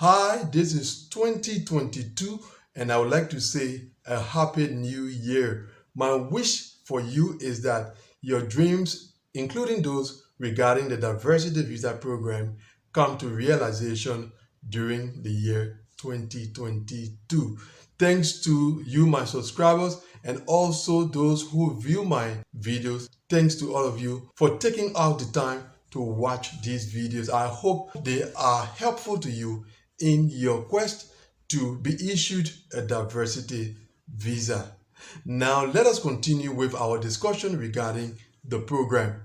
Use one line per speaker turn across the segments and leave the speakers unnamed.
Hi, this is 2022 and I would like to say a happy new year. My wish for you is that your dreams, including those regarding the diversity visa program, come to realization during the year 2022. Thanks to you, my subscribers, and also those who view my videos. Thanks to all of you for taking out the time to watch these videos. I hope they are helpful to you in your quest to be issued a diversity visa. Now let us continue with our discussion regarding the program.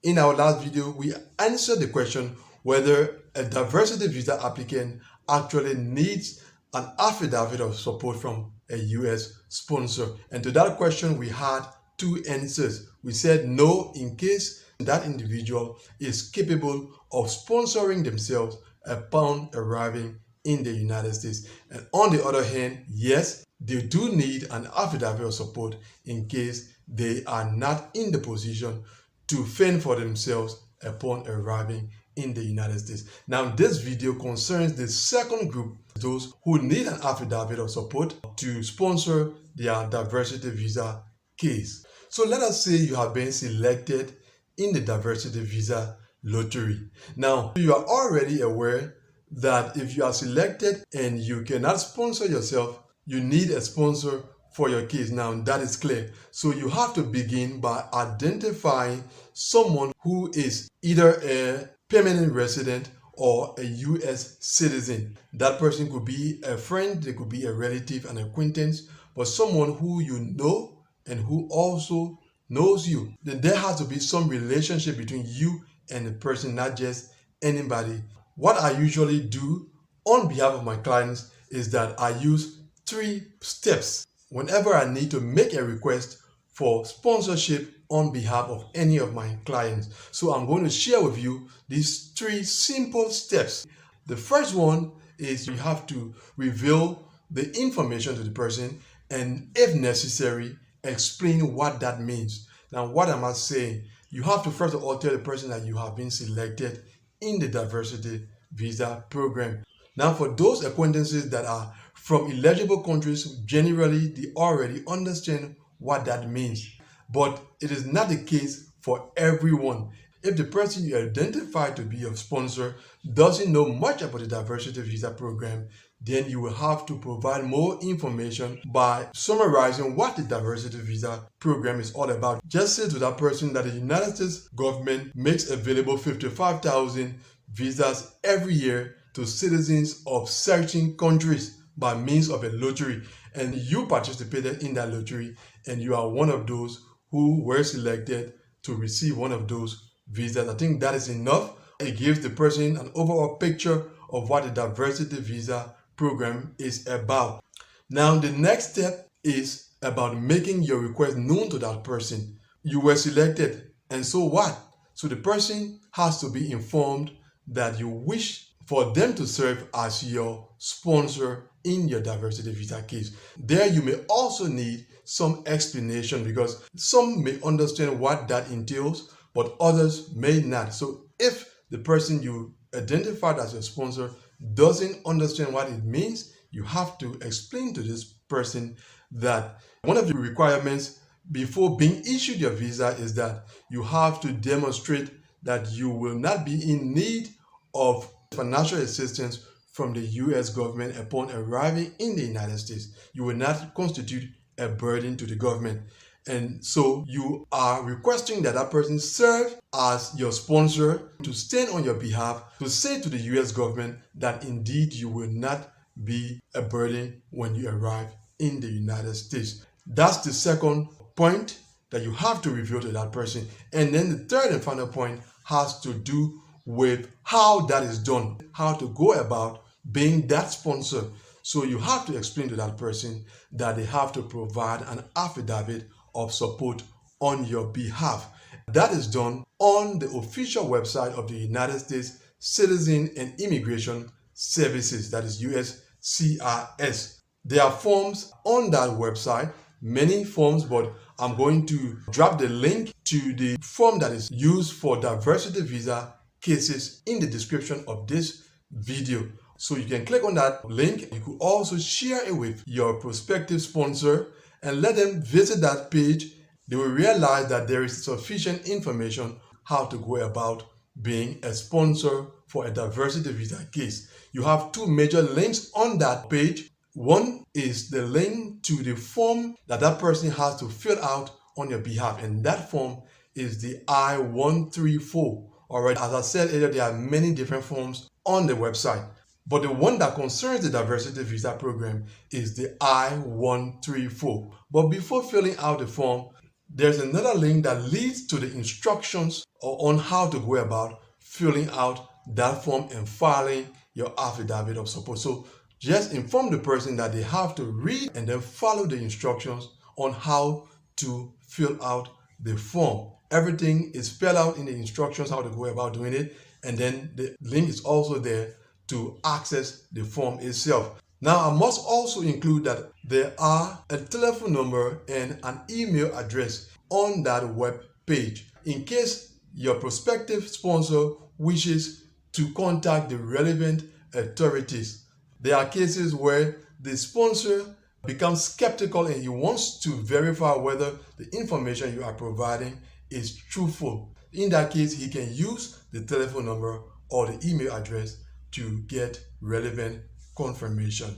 In our last video, we answered the question whether a diversity visa applicant actually needs an affidavit of support from a US sponsor. And to that question, we had two answers. We said no in case that individual is capable of sponsoring themselves upon arriving in the United States. And on the other hand, yes, they do need an affidavit of support in case they are not in the position to fend for themselves upon arriving in the United States. Now, this video concerns the second group, those who need an affidavit of support to sponsor their diversity visa case. So let us say you have been selected in the diversity visa lottery. Now, you are already aware that if you are selected and you cannot sponsor yourself, you need a sponsor for your case. Now that is clear. So you have to begin by identifying someone who is either a permanent resident or a US citizen. That person could be a friend, they could be a relative, an acquaintance, but someone who you know and who also knows you. Then there has to be some relationship between you and the person, not just anybody. What I usually do on behalf of my clients is that I use 3 steps whenever I need to make a request for sponsorship on behalf of any of my clients. So I'm going to share with you these 3 simple steps. The first one is you have to reveal the information to the person and, if necessary, explain what that means. Now, what am I saying? You have to first of all tell the person that you have been selected in the diversity visa program. Now, for those acquaintances that are from eligible countries, generally they already understand what that means. But it is not the case for everyone. If the person you identify to be your sponsor doesn't know much about the diversity visa program, then you will have to provide more information by summarizing what the diversity visa program is all about. Just say to that person that the United States government makes available 55,000 visas every year to citizens of certain countries by means of a lottery, and you participated in that lottery and you are one of those who were selected to receive one of those visas. I think that is enough. It gives the person an overall picture of what the diversity visa program is about. Now, the next step is about making your request known to that person. You were selected, and so what? So the person has to be informed that you wish for them to serve as your sponsor in your diversity visa case. There you may also need some explanation because some may understand what that entails, but others may not. So if the person you identified as your sponsor doesn't understand what it means, you have to explain to this person that one of the requirements before being issued your visa is that you have to demonstrate that you will not be in need of financial assistance from the US government upon arriving in the United States. You will not constitute a burden to the government. And so you are requesting that that person serve as your sponsor to stand on your behalf, to say to the US government that indeed you will not be a burden when you arrive in the United States. That's the second point that you have to reveal to that person. And then the third and final point has to do with how that is done, how to go about being that sponsor. So you have to explain to that person that they have to provide an affidavit of support on your behalf. That is done on the official website of the United States Citizen and Immigration Services, that is USCIS. There are forms on that website, many forms, but I'm going to drop the link to the form that is used for diversity visa cases in the description of this video. So you can click on that link. You could also share it with your prospective sponsor and let them visit that page. They will realize that there is sufficient information how to go about being a sponsor for a diversity visa case. You have two major links on that page. One is the link to the form that that person has to fill out on your behalf, and that form is the I-134. All right, as I said earlier, there are many different forms on the website, but the one that concerns the diversity visa program is the I-134. But before filling out the form, there's another link that leads to the instructions on how to go about filling out that form and filing your affidavit of support. So just inform the person that they have to read and then follow the instructions on how to fill out the form. Everything is spelled out in the instructions how to go about doing it, and then the link is also there to access the form itself. Now, I must also include that there are a telephone number and an email address on that web page in case your prospective sponsor wishes to contact the relevant authorities. There are cases where the sponsor becomes skeptical and he wants to verify whether the information you are providing is truthful. In that case, he can use the telephone number or the email address to get relevant confirmation.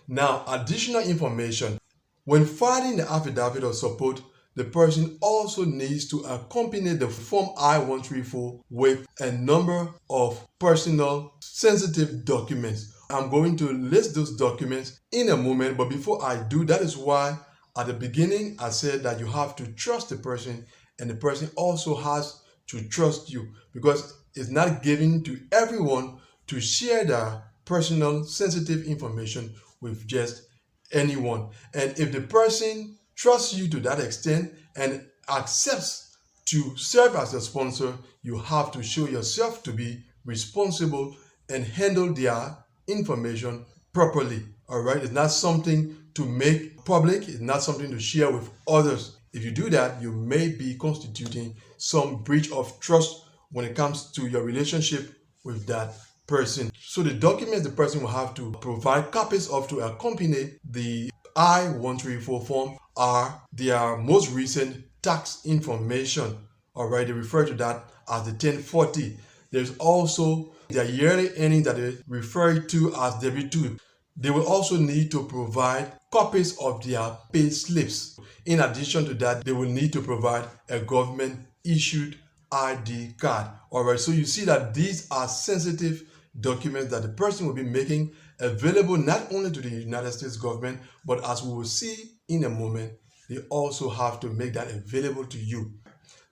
Now, additional information. When filing the affidavit of support, the person also needs to accompany the Form I-134 with a number of personal sensitive documents. I'm going to list those documents in a moment, but before I do, that is why at the beginning I said that you have to trust the person and the person also has to trust you, because it's not given to everyone to share their personal sensitive information with just anyone. And if the person trusts you to that extent and accepts to serve as a sponsor, you have to show yourself to be responsible and handle their information properly. All right, it's not something to make public, it's not something to share with others. If you do that, you may be constituting some breach of trust when it comes to your relationship with that person. So the documents the person will have to provide copies of to accompany the I-134 form are their most recent tax information. All right, they refer to that as the 1040. There's also their yearly earnings that they refer to as W-2. They will also need to provide copies of their pay slips. In addition to that, they will need to provide a government issued ID card. All right, so you see that these are sensitive documents that the person will be making available not only to the United States government, but as we will see in a moment, they also have to make that available to you.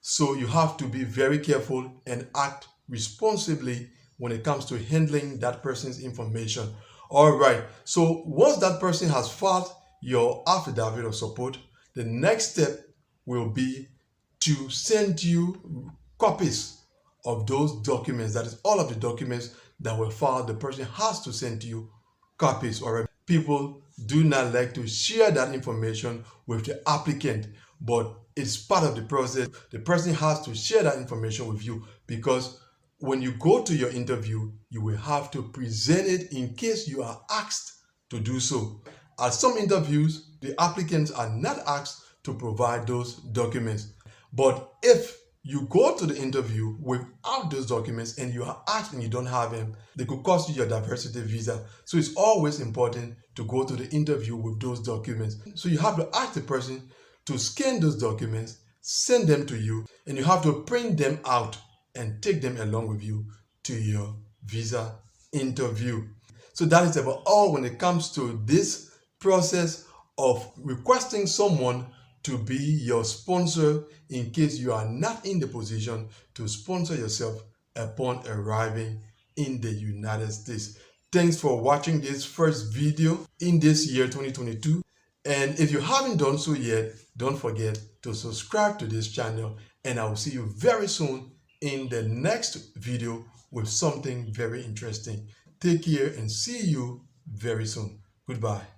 So you have to be very careful and act responsibly when it comes to handling that person's information. All right, so once that person has filed your affidavit of support, the next step will be to send you copies of those documents. That is all of the documents that were filed. The person has to send you copies. All right, people do not like to share that information with the applicant, but it's part of the process. The person has to share that information with you, because when you go to your interview, you will have to present it in case you are asked to do so. At some interviews, the applicants are not asked to provide those documents. But if you go to the interview without those documents and you are asked and you don't have them, they could cost you your diversity visa. So it's always important to go to the interview with those documents. So you have to ask the person to scan those documents, send them to you, and you have to print them out and take them along with you to your visa interview. So that is about all when it comes to this process of requesting someone to be your sponsor in case you are not in the position to sponsor yourself upon arriving in the United States. Thanks for watching this first video in this year 2022. And if you haven't done so yet, don't forget to subscribe to this channel, and I will see you very soon in the next video with something very interesting. Take care and see you very soon. Goodbye.